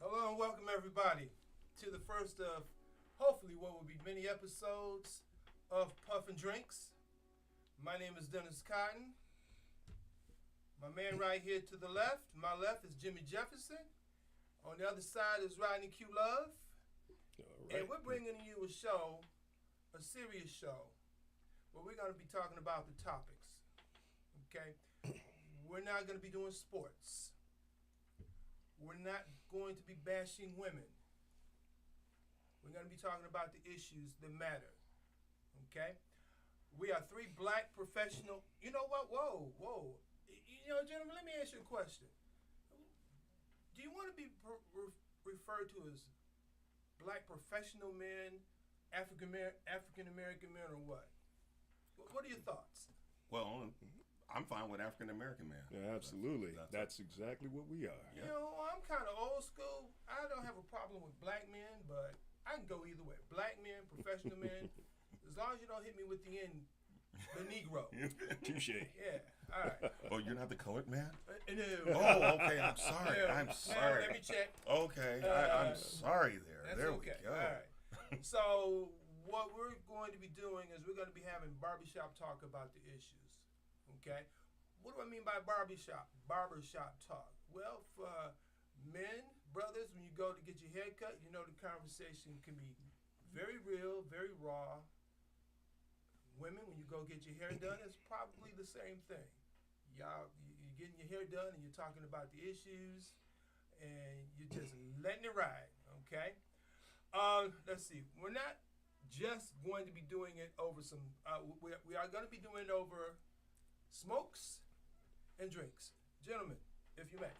Hello and welcome everybody to the first of hopefully what will be many episodes of Puff and Drinks. My name is Dennis Cotton. My man right here to the left, my left is Jimmy Jefferson. On the other side is Rodney Q Love. And we're bringing you a serious show, where we're going to be talking about the topics. Okay? We're not going to be doing sports. We're not going to be bashing women. We're going to be talking about the issues that matter. Okay? We are three black professional. You know what? Whoa. Gentlemen, let me ask you a question. Do you want to be referred to as black professional men, African American men, or what? What are your thoughts? Well, I'm fine with African American man. Yeah, absolutely. That's exactly what we are. You know, I'm kind of old school. I don't have a problem with black men, but I can go either way. Black men, professional men, as long as you don't hit me with the Negro. Touche. Yeah, all right. Oh, you're not the colored man? No. Oh, okay. I'm sorry. I'm sorry. Let me check. Okay. I'm sorry there. That's There okay. we go. All right. So what we're going to be doing is we're going to be having barbershop talk about the issues. Okay? What do I mean by barbershop talk? Well, for men, brothers, when you go to get your hair cut, you know the conversation can be very real, very raw. Women, when you go get your hair done, it's probably the same thing. You're getting your hair done and you're talking about the issues and you're just letting it ride, okay? Let's see. We're not just going to be doing it over some, we are going to be doing it over smokes and drinks. Gentlemen, if you may.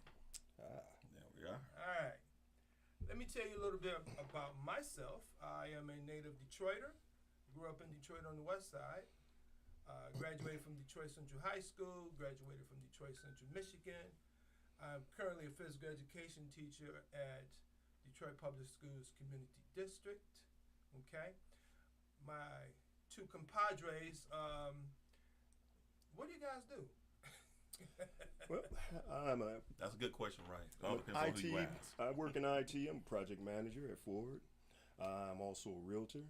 There we are. All right. Let me tell you a little bit about myself. I am a native Detroiter. Grew up in Detroit on the west side. Graduated from Detroit Central High School. Graduated from Detroit Central, Michigan. I'm currently a physical education teacher at Detroit Public Schools Community District. Okay. My two compadres, what do you guys do? Well, That's a good question, right? I'm Depends on who you IT. ask. I work in IT. I'm a project manager at Ford. I'm also a realtor.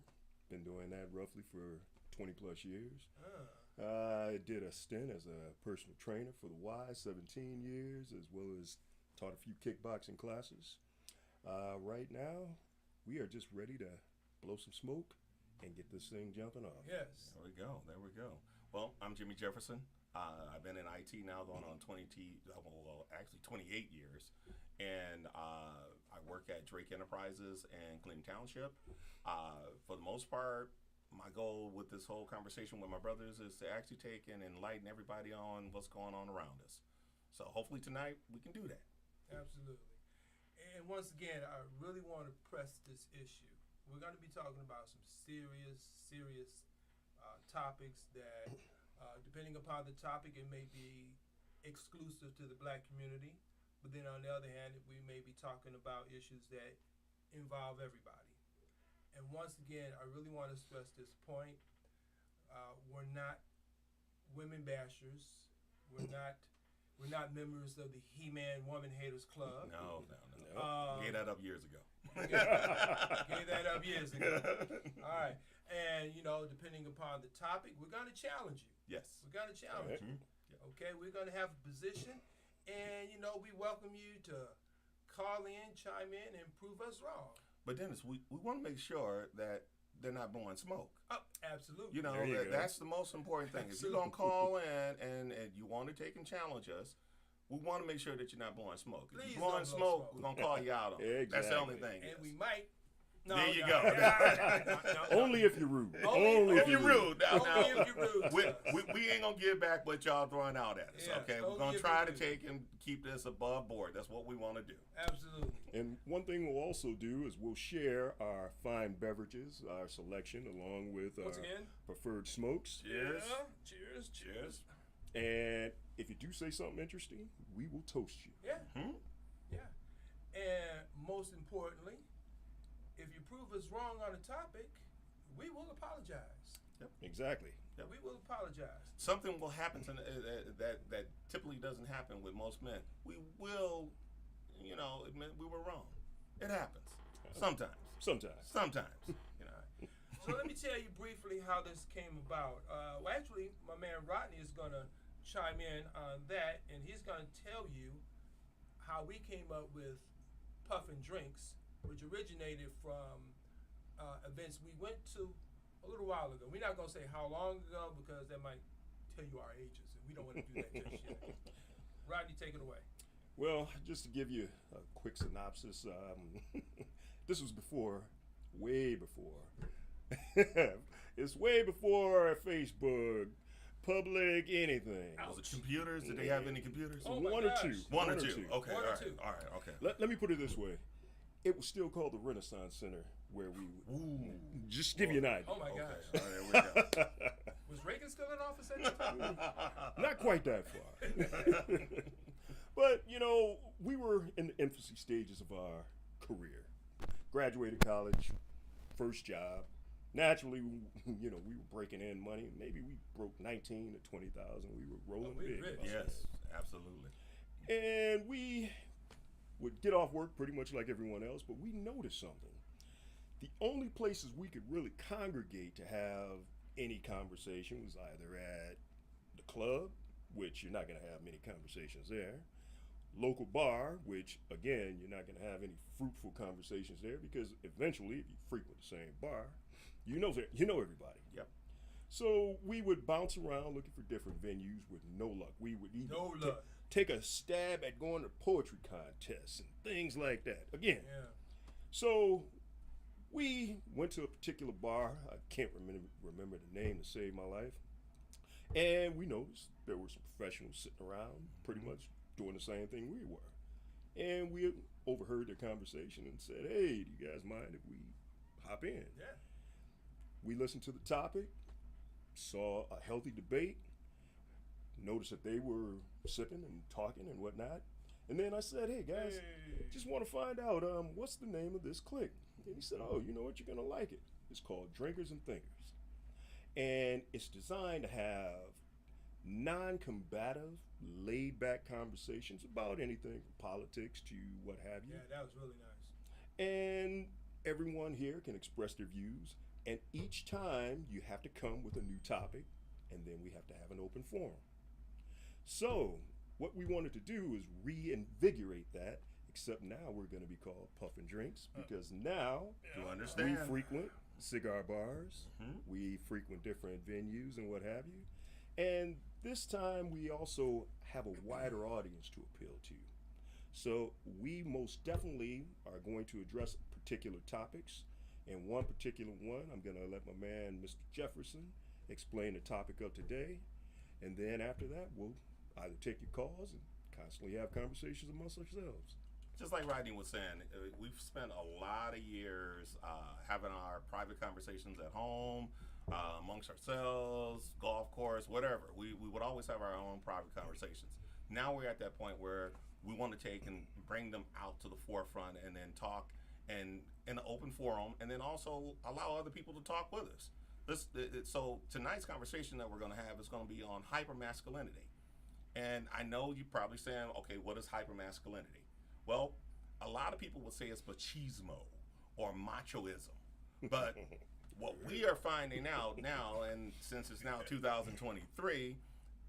Been doing that roughly for 20 plus years. I did a stint as a personal trainer for the Y, 17 years, as well as taught a few kickboxing classes. Right now, we are just ready to blow some smoke and get this thing jumping off. Yes. There we go. Well, I'm Jimmy Jefferson. I've been in IT now going on 28 years. And I work at Drake Enterprises in Clinton Township. For the most part, my goal with this whole conversation with my brothers is to actually take and enlighten everybody on what's going on around us. So hopefully tonight we can do that. Absolutely. And once again, I really want to press this issue. We're going to be talking about some serious topics that, depending upon the topic, it may be exclusive to the black community. But then on the other hand, we may be talking about issues that involve everybody. And once again, I really want to stress this point. We're not women bashers. We're not members of the He-Man Woman Haters Club. No. Gave that up years ago. Gave that up years ago. All right. And, depending upon the topic, we're going to challenge you. Yes. We're going to challenge you. Okay? We're going to have a position. And, we welcome you to call in, chime in, and prove us wrong. But Dennis, we want to make sure that they're not blowing smoke. Oh, absolutely. That's the most important thing. If you're going to call in and you want to take and challenge us, we want to make sure that you're not blowing smoke. If Please you're blowing don't blow smoke, smoke. we're going to call you out on it. Exactly. That's the only thing. And yes. we might. No, There you no, go. no. Only if you're rude. Only If you're rude. Now, Only if you're rude. we ain't going to give back what y'all throwing out at us, Yes, okay? We're only going to if try you're to rude. take and keep this above board. That's what we want to do. Absolutely. And one thing we'll also do is we'll share our fine beverages, our selection, along with Once our again, preferred smokes. Cheers. yeah, cheers, Cheers. And if you do say something interesting, we will toast you. Yeah, Hmm? yeah. And most importantly, if you prove us wrong on a topic, we will apologize. Exactly. Yep. We will apologize. Something will happen to that typically doesn't happen with most men. We will, admit we were wrong. It happens sometimes. Sometimes. Sometimes. So let me tell you briefly how this came about. Well, actually, my man Rodney is going to chime in on that, and he's going to tell you how we came up with Puffin Drinks, which originated from events we went to a little while ago. We're not going to say how long ago because that might tell you our ages, and we don't want to do that just yet. Rodney, take it away. Well, just to give you a quick synopsis, this was way before. It's way before Facebook, public, anything. Was it computers? Did they have any computers? Oh my One or gosh. two. One or two. Okay. One all or right. two. All right. Okay. Let me put it this way. It was still called the Renaissance Center, where we Ooh. just give you an idea. Oh my Okay. gosh. All right. There we go. Was Reagan still in office at that time? Not quite that far. But, we were in the infancy stages of our career. Graduated college, first job. Naturally, we were breaking in money. Maybe we broke 19 to 20,000. We were rolling we big. rich. about Yes. Absolutely. that. And we would get off work pretty much like everyone else, but we noticed something. The only places we could really congregate to have any conversation was either at the club, which you're not going to have many conversations there, local bar, which again you're not going to have any fruitful conversations there because eventually, if you frequent the same bar, you know everybody. Yep. So we would bounce around looking for different venues with no luck. We would even No luck. take a stab at going to poetry contests and things like that. Again, Yeah. so we went to a particular bar. I can't remember the name to save my life. And we noticed there were some professionals sitting around pretty much doing the same thing we were. And we overheard their conversation and said, hey, do you guys mind if we hop in? Yeah. We listened to the topic, saw a healthy debate, noticed that they were sipping and talking and whatnot. And then I said, hey guys, Hey. just want to find out what's the name of this clique. And he said, oh, you know what, you're going to like it. It's called Drinkers and Thinkers. And it's designed to have non-combative, laid-back conversations about anything from politics to what have you. Yeah, that was really nice. And everyone here can express their views. And each time you have to come with a new topic, and then we have to have an open forum. So what we wanted to do is reinvigorate that, except now we're going to be called Puffin Drinks because now You we understand? frequent cigar bars, Mhm. we frequent different venues and what have you. And this time we also have a wider audience to appeal to. So we most definitely are going to address particular topics. And one particular one, I'm going to let my man, Mr. Jefferson, explain the topic of today. And then after that, we'll either take your calls and constantly have conversations amongst ourselves. Just like Rodney was saying, we've spent a lot of years having our private conversations at home, amongst ourselves, golf course, whatever. We would always have our own private conversations. Now we're at that point where we want to take and bring them out to the forefront and then talk and in an open forum, and then also allow other people to talk with us. So tonight's conversation that we're going to have is going to be on hypermasculinity. And I know you're probably saying, okay, what is hypermasculinity? Well, a lot of people would say it's machismo or machoism. But what we are finding out now, and since it's now 2023,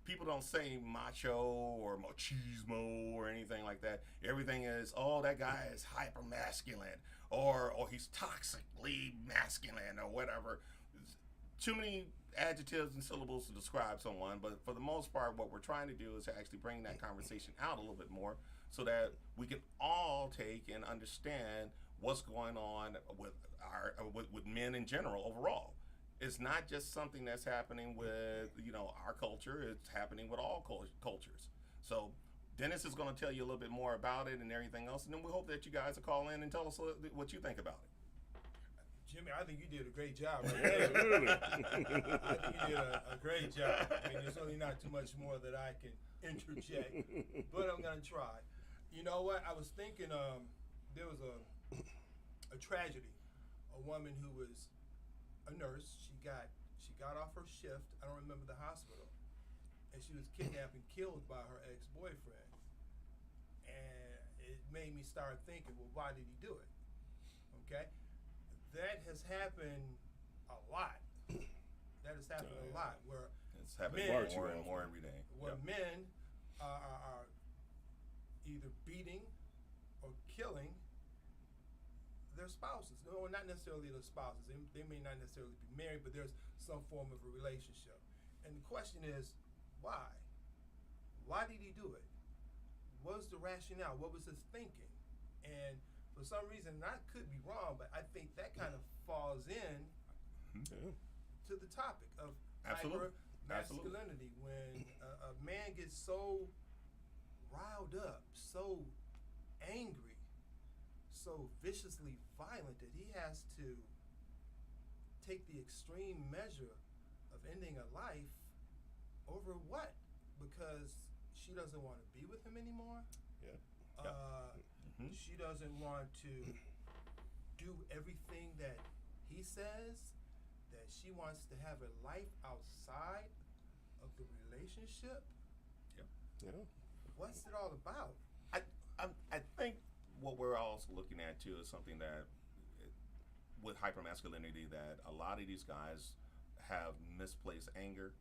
people don't say macho or machismo or anything like that. Everything is, oh, that guy is hyper masculine, or he's toxically masculine, or whatever. Too many adjectives and syllables to describe someone, but for the most part, what we're trying to do is to actually bring that conversation out a little bit more so that we can all take and understand what's going on with with men in general overall. It's not just something that's happening with our culture. It's happening with all cultures. So Dennis is going to tell you a little bit more about it and everything else, and then we hope that you guys will call in and tell us what you think about it. Jimmy, I think you did a great job. Right there. I think you did a great job. I mean, there's really not too much more that I can interject, but I'm gonna try. You know what? I was thinking, there was a tragedy. A woman who was a nurse. She got off her shift. I don't remember the hospital, and she was kidnapped and killed by her ex-boyfriend. And it made me start thinking, well, why did he do it? Okay. That has happened a lot. That has happened a lot. Where it's happening men, more and more every day. Where men are either beating or killing their spouses. No, not necessarily their spouses. They may not necessarily be married, but there's some form of a relationship. And the question is, why? Why did he do it? What was the rationale? What was his thinking? And for some reason, and I could be wrong, but I think that kind of falls in to the topic of hyper-masculinity. When a man gets so riled up, so angry, so viciously violent that he has to take the extreme measure of ending a life over what? Because she doesn't want to be with him anymore? She doesn't want to do everything that he says, that she wants to have a life outside of the relationship. What's it all about? I think what we're also looking at too is something that with hypermasculinity, that a lot of these guys have misplaced anger.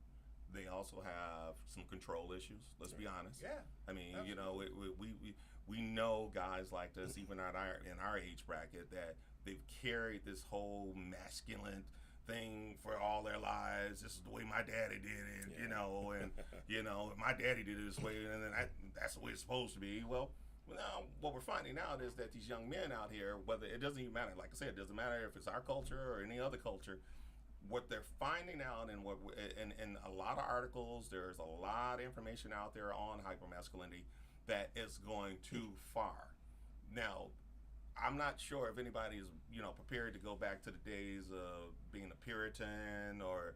They also have some control issues. Let's be honest. Yeah. I mean, absolutely. you know, we know guys like this, even in our age bracket, that they've carried this whole masculine thing for all their lives. This is the way my daddy did it, you know, and you know, my daddy did it this way, and then that's the way it's supposed to be. Well, now what we're finding out is that these young men out here, whether it doesn't even matter, like I said, it doesn't matter if it's our culture or any other culture. What they're finding out, and in a lot of articles, there's a lot of information out there on hypermasculinity that is going too far. Now, I'm not sure if anybody is, you know, prepared to go back to the days of being a Puritan or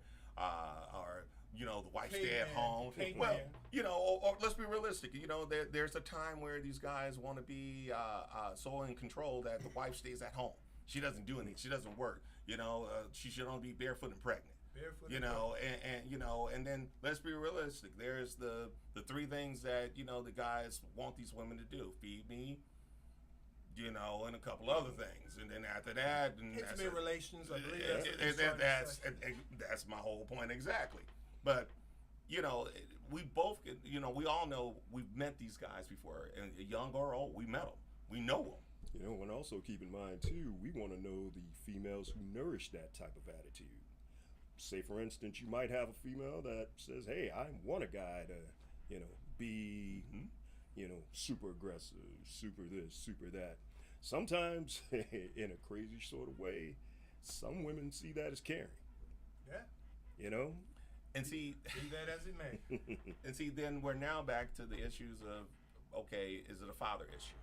you know, the wife stay at home. Well, you know, or let's be realistic. You know, there's a time where these guys want to be so in control that the wife stays at home. She doesn't do anything. She doesn't work. You know, she should only be barefoot and pregnant. You know, and you know, and then let's be realistic. There's the three things that, you know, the guys want these women to do: feed me, you know, and a couple other things. And then after that, intimate relations. I believe that's my whole point exactly. But you know, we both, you know, we all know we've met these guys before, and young or old, we met them. We know them. You know, and also keep in mind too, we want to know the females who nourish that type of attitude. Say, for instance, you might have a female that says, "Hey, I want a guy to, you know, be, you know, super aggressive, super this, super that." Sometimes, in a crazy sort of way, some women see that as caring. Yeah. You know. And see, be that as it may. And see, then we're now back to the issues of, okay, is it a father issue?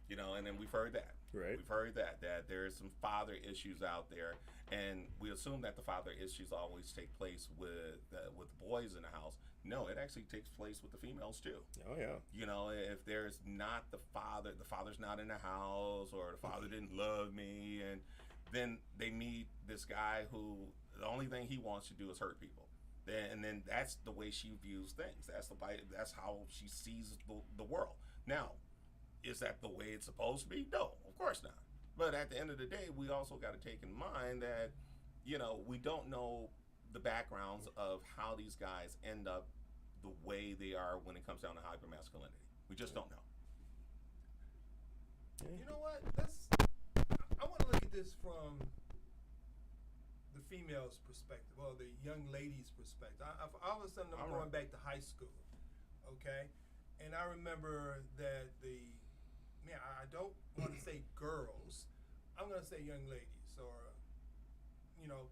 You know, and then we've heard that. Right. We've heard that there's some father issues out there, and we assume that the father issues always take place with boys in the house. No, it actually takes place with the females too. Oh yeah. You know, if there's not the father's not in the house, or the father didn't love me, and then they meet this guy who the only thing he wants to do is hurt people. And then that's the way she views things. That's how she sees the world. Now, is that the way it's supposed to be? No, of course not. But at the end of the day, we also got to take in mind that, you know, we don't know the backgrounds of how these guys end up the way they are when it comes down to hypermasculinity. We just don't know. You know what? I want to look at this from the female's perspective, or the young lady's perspective. All of a sudden, I'm going back to high school, okay? And I remember that I don't want to say girls. I'm going to say young ladies, or, you know,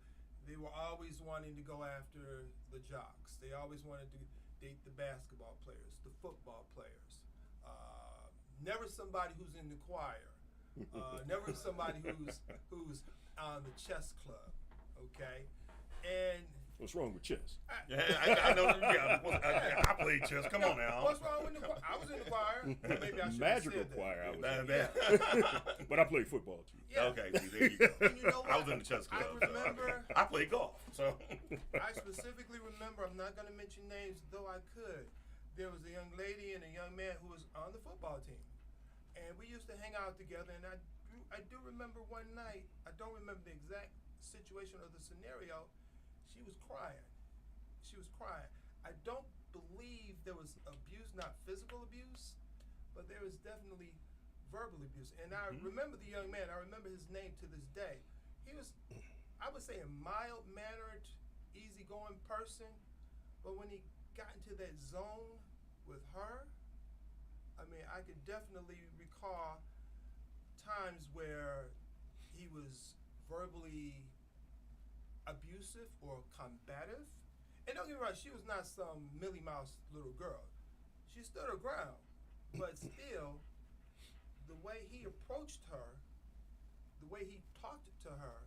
they were always wanting to go after the jocks. They always wanted to date the basketball players, the football players. never somebody who's in the choir, never somebody who's on the chess club, okay? And What's wrong with chess? Yeah, I know. Yeah, I played chess. Come on now. What's wrong with the choir? I was in the choir. Maybe I should Magical have said choir, I that. was in. But I played football too. Yeah. Okay, see, there you go. And you know what? I was in the chess club. I remember. I played golf. So I specifically remember. I'm not going to mention names, though I could. There was a young lady and a young man who was on the football team, and we used to hang out together. And I do remember one night. I don't remember the exact situation or the scenario. She was crying. She was crying. I don't believe there was abuse, not physical abuse, but there was definitely verbal abuse. And I remember the young man. I remember his name to this day. He was, I would say, a mild-mannered, easygoing person, but when he got into that zone with her, I mean, I could definitely recall times where he was verbally abusive or combative. And don't get me wrong, she was not some Millie Mouse little girl. She stood her ground. But still, the way he approached her, the way he talked to her,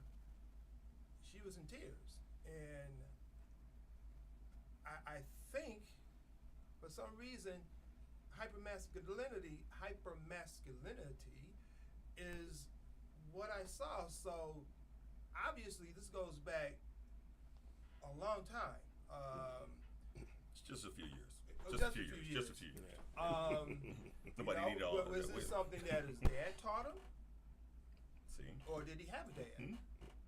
she was in tears. And I think, for some reason, hypermasculinity is what I saw. So obviously, this goes back a long time. it's just a few years. Just a few years. Just a few years. Nobody You know, needed all of was that. this something that his dad taught him, See, or did he have a dad,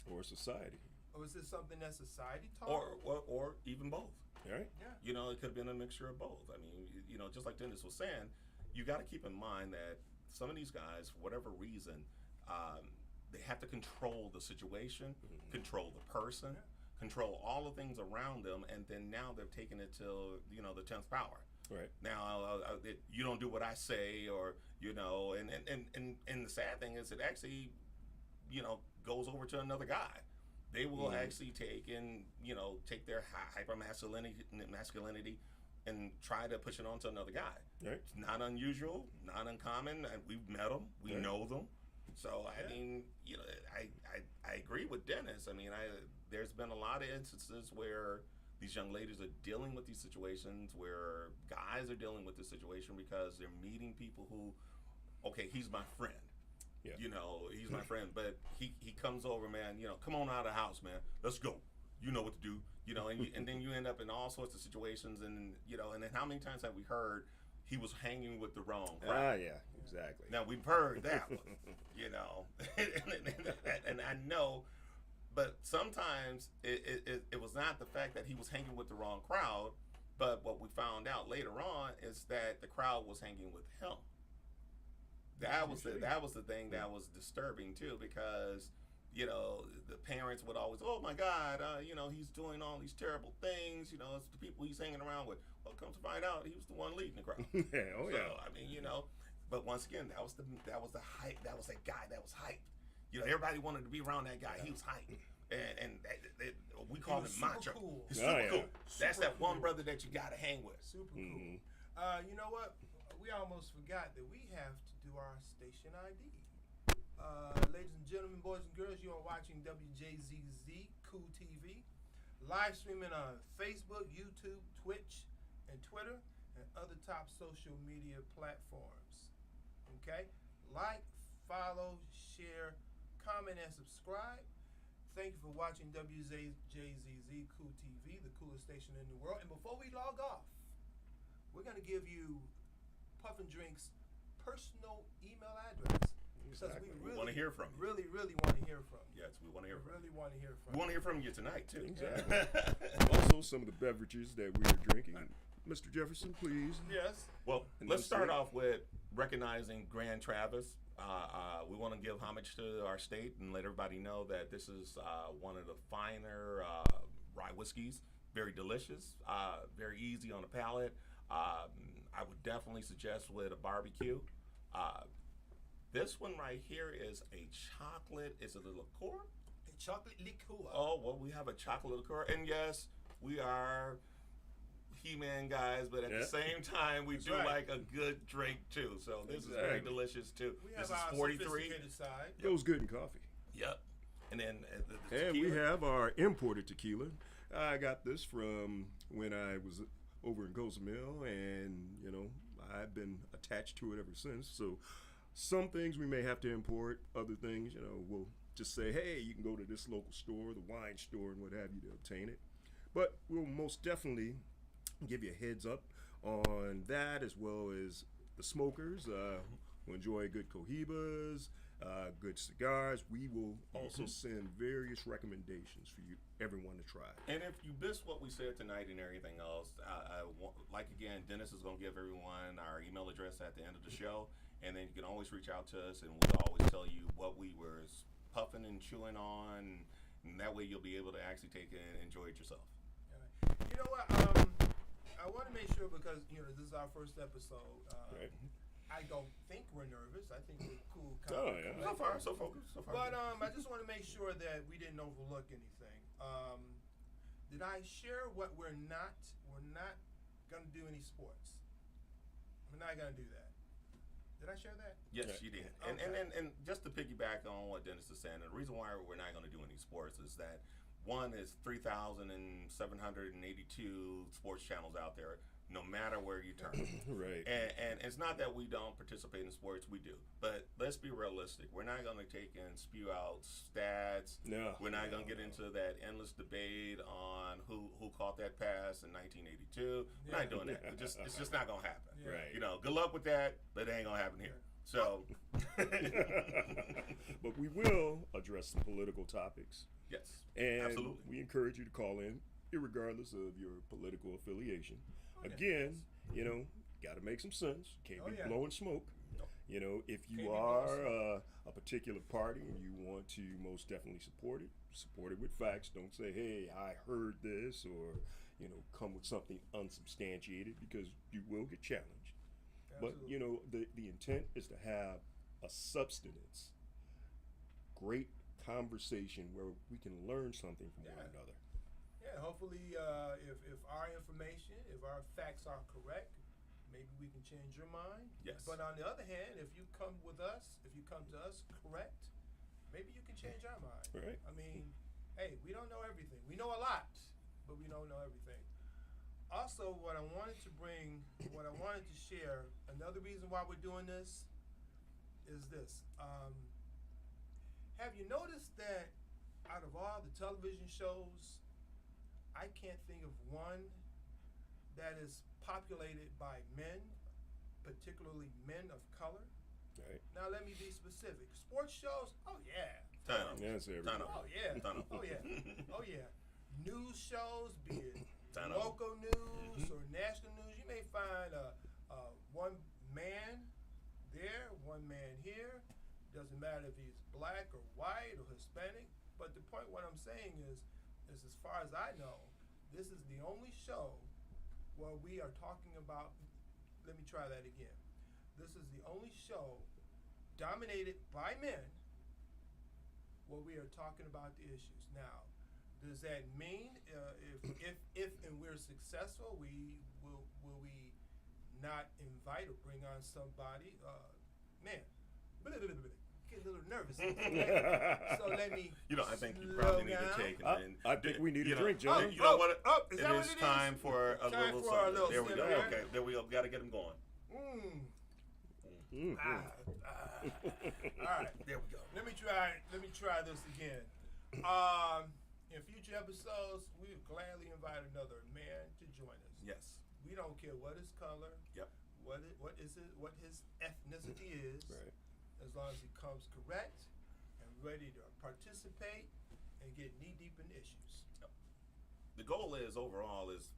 Or society. or was this something that society taught him? or even both. Right? Yeah. You know, it could have been a mixture of both. I mean, you know, just like Dennis was saying, you got to keep in mind that some of these guys, for whatever reason, they have to control the situation, control the person, control all the things around them, and then now they've taken it to, you know, the 10th power. Right. Now, you don't do what I say, or, you know, and the sad thing is it actually, you know, goes over to another guy. They will actually take their hyper masculinity and try to push it onto another guy. Right. It's not unusual, not uncommon. And we've met them, we know them. So I mean, you know, I agree with Dennis. I mean, there's been a lot of instances where these young ladies are dealing with these situations, where guys are dealing with this situation because they're meeting people who, okay, he's my friend. Yeah. You know, he's my friend, but he comes over, man, you know, come on out of the house, man. Let's go. You know what to do. You know, and then you end up in all sorts of situations, and, you know, and then how many times have we heard he was hanging with the wrong crowd? Yeah, exactly. Now, we've heard that one, you know, and I know, but sometimes it was not the fact that he was hanging with the wrong crowd, but what we found out later on is that the crowd was hanging with him. That was the thing that was disturbing too, because, you know, the parents would always, oh my God, you know, he's doing all these terrible things. You know, it's the people he's hanging around with. Well, come to find out, he was the one leading the crowd. Yeah, oh So, yeah. I mean, you know, but once again, that was the hype. That was that guy that was hyped. You know, everybody wanted to be be around that guy. He was hyped, and we call him super macho. cool. He's Oh, super yeah. cool. That's Super that one cool. brother that you gotta hang with. Super cool. Mm-hmm. You know what? We almost forgot that we have to do our station ID. Ladies and gentlemen, boys and girls, you are watching WJZZ Cool TV, live streaming on Facebook, YouTube, Twitch, and Twitter, and other top social media platforms. Okay? Like, follow, share, comment, and subscribe. Thank you for watching WJZZ Cool TV, the coolest station in the world. And before we log off, we're going to give you Puff and Drink's personal email address. Because Exactly. We wanna hear from you. Really want to hear from you. Yes, we want to hear from. Really want to hear We from want to hear from you tonight too. Exactly. Also, some of the beverages that we are drinking. Mr. Jefferson, please. Yes. Well, And let's then start say- off with recognizing Grand Traverse. We want to give homage to our state and let everybody know that this is one of the finer rye whiskeys. Very delicious, very easy on the palate. I would definitely suggest with a barbecue. This one right here is a chocolate. Is it a liqueur? A chocolate liqueur. Oh, well, we have a chocolate liqueur. And yes, we are He-Man guys, but at Yeah. the same time, we do right. like a good drink too. So this is very Exactly. delicious too. We This have is our 43. sophisticated side. Goes good in coffee. Yep. And then the And we tequila. have our imported tequila. I got this from when I was over in Cozumel, and I've been attached to it ever since. So some things we may have to import, other things, we'll just say, hey, you can go to this local store, the wine store, and what have you to obtain it. But we'll most definitely give you a heads up on that, as well as the smokers who enjoy good cohibas, good cigars. We will also send various recommendations for you, everyone to try. And if you missed what we said tonight and everything else, again, Dennis is going to give everyone our email address at the end of the show, and then you can always reach out to us, and we'll always tell you what we were puffing and chewing on, and that way you'll be able to actually take it and enjoy it yourself. You know what? I want to make sure, because this is our first episode. Right. I don't think we're nervous. I think we're cool. Oh, yeah. So far, so focused. So far. But I just want to make sure that we didn't overlook anything. Did I share what we're not? We're not gonna do any sports. We're not gonna do that. Did I share that? Yes, Yeah. you did. Okay. And just to piggyback on what Dennis is saying, the reason why we're not going to do any sports is that one is 3,782 sports channels out there, no matter where you turn. Right. And it's not that we don't participate in sports, we do. But let's be realistic. We're not going to take and spew out stats. No. We're not going to get into that endless debate on who caught that pass in 1982. We're not doing that. It's just not going to happen. Yeah. Right. Good luck with that, but it ain't going to happen here. So, But we will address some political topics. yes, And absolutely. we encourage you to call in, irregardless of your political affiliation. Oh, yeah. Again, got to make some sense. Can't Oh, be yeah. blowing smoke. No. If Can't be you blowing are a particular party and you want to most definitely support it with facts. Don't say, hey, I heard this, or, come with something unsubstantiated, because you will get challenged. Absolutely. But, the intent is to have a substance, great conversation where we can learn something from one Yeah. another. Yeah, hopefully, if our information, if our facts are correct, maybe we can change your mind. Yes. But on the other hand, if you come to us correct, maybe you can change our mind. Right. I mean, hey, we don't know everything. We know a lot, but we don't know everything. Also, what I wanted to share, another reason why we're doing this is this. Have you noticed that out of all the television shows, I can't think of one that is populated by men, particularly men of color? Right. Now let me be specific. Sports shows? Oh yeah. Time out. Yes, everybody. Time out. Oh yeah. Time out. Oh yeah. Oh yeah. News shows, be it Time out. local news or national news, you may find one man there, one man here. Doesn't matter if he's black or white or Hispanic. But the point, what I'm saying is as far as I know, this is the only show where we are talking about. Let me try that again. This is the only show dominated by men where we are talking about the issues. Now, does that mean if and we're successful, will we not invite or bring on somebody? Man, get a little nervous. So let me. I think you probably need to slow take down. and I think we need a drink, Johnny. You know what? Is It that what is it time is? for a Time little for a something. little There we go. sip here. Okay, there we go. Got to get them going. Mhm. All right. There we go. Let me try this again. In future episodes, we would gladly invite another man to join us. Yes. We don't care what his color, Yep. what his ethnicity is, Right. as long as he comes correct and ready to participate and get knee deep in issues. The goal is overall is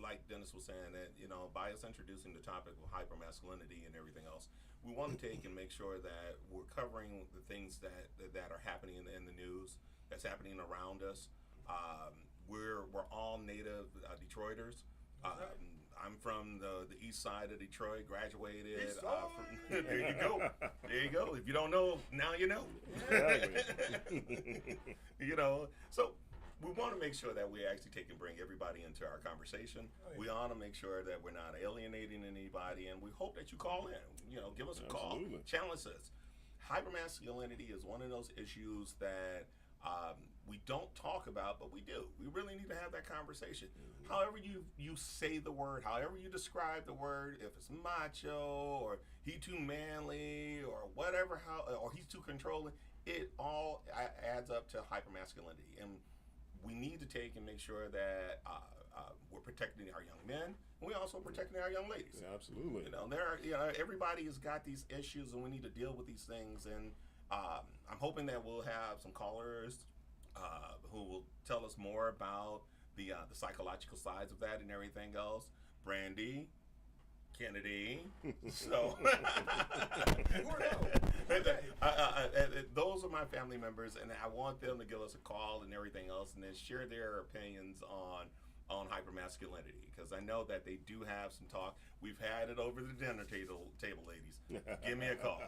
like Dennis was saying that by us introducing the topic of hypermasculinity and everything else, we want to take and make sure that we're covering the things that are happening in the news, that's happening around us. We're all native Detroiters. I'm from the east side of Detroit. Graduated. East side. There you go. There you go. If you don't know, now you know. Exactly. So we want to make sure that we actually take and bring everybody into our conversation. Oh, yeah. We want to make sure that we're not alienating anybody, and we hope that you call in. Give us a Absolutely. call, challenge us. Hypermasculinity is one of those issues that we don't talk about, but we do. We really need to have that conversation. However you say the word, however you describe the word, if it's macho or he too manly or whatever, or he's too controlling, it all adds up to hypermasculinity. And we need to take and make sure that we're protecting our young men, and we're also protecting our young ladies. Yeah, absolutely. Everybody has got these issues, and we need to deal with these things. And I'm hoping that we'll have some callers who will tell us more about the psychological sides of that and everything else. Brandy, Kennedy, so those are my family members, and I want them to give us a call and everything else, and then share their opinions on hypermasculinity, because I know that they do have some talk. We've had it over the dinner table, ladies. Give me a call.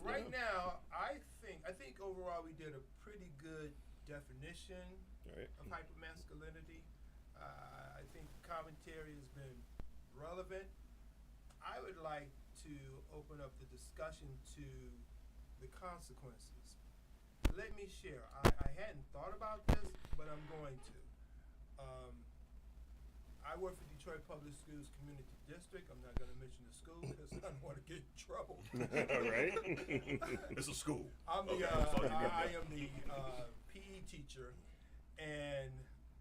Right now, I think overall we did a pretty good definition of hypermasculinity. I think the commentary has been relevant. I would like to open up the discussion to the consequences. Let me share. I hadn't thought about this, but I'm going to. I work for Detroit Public Schools Community District. I'm not going to mention the school because I don't want to get in trouble. Right? It's a school. I am the PE teacher, and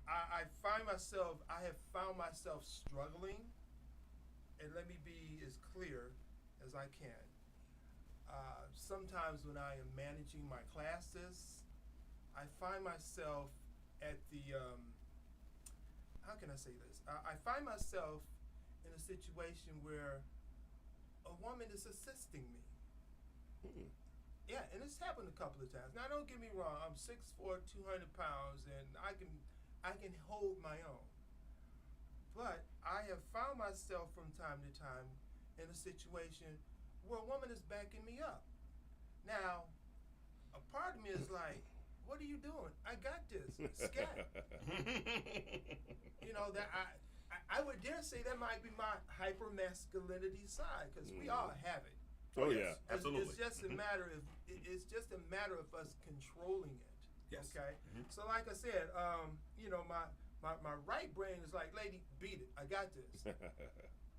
I have found myself struggling, and let me be as clear as I can. Sometimes when I am managing my classes, I find myself at the, how can I say this? I find myself in a situation where a woman is assisting me. Yeah, and it's happened a couple of times. Now, don't get me wrong. I'm 6'4", 200 pounds, and I can hold my own. But I have found myself from time to time in a situation where a woman is backing me up. Now, a part of me is like, what are you doing? I got this. Scat. That I would dare say that might be my hypermasculinity side, because we all have it. Oh yeah, absolutely. It's just a matter of us controlling it. Yes. Okay. So like I said, my right brain is like, lady, beat it. I got this.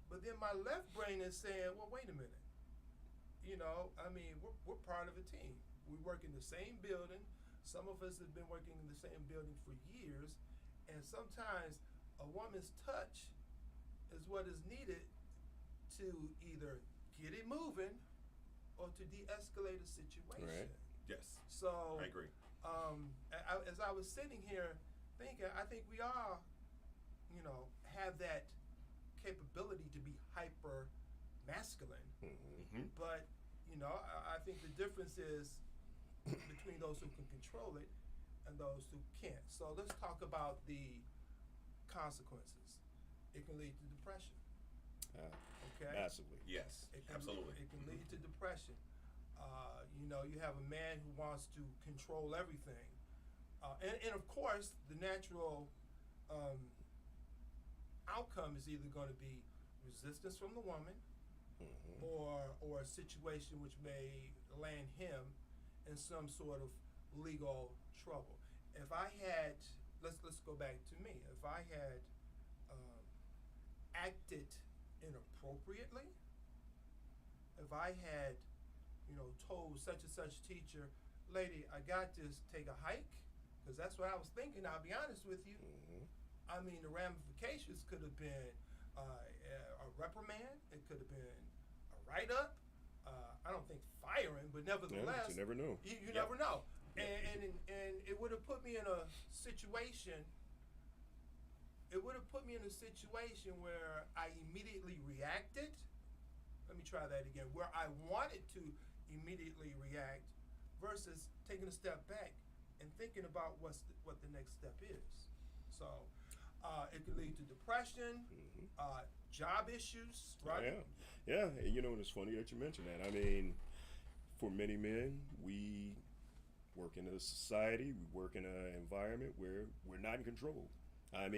But then my left brain is saying, well, wait a minute. We're part of a team. We work in the same building. Some of us have been working in the same building for years, and sometimes a woman's touch is what is needed to either get it moving or to de-escalate a situation. Right. Yes. So I agree. As I was sitting here thinking, I think we all, have that capability to be hyper masculine. But I think the difference is between those who can control it and those who can't. So let's talk about the consequences. It can lead to depression. Okay. Massively. Yes. It can Absolutely. It can lead to depression. You have a man who wants to control everything, and of course, the natural outcome is either going to be resistance from the woman, or a situation which may land him in some sort of legal trouble. If I had, let's go back to me. If I had acted inappropriately, if I had, told such and such teacher, lady, I got this, take a hike, because that's what I was thinking. I'll be honest with you. The ramifications could have been a reprimand. It could have been a write-up. I don't think firing, but nevertheless, you never know. You never know. And it would have put me in a situation. It would have put me in a situation where I immediately reacted. Let me try that again. Where I wanted to immediately react, versus taking a step back and thinking about what the next step is. So it could lead to depression, job issues, right? Yeah. And it's funny that you mentioned that. For many men, we work in a society, we work in an environment where we're not in control. I mean,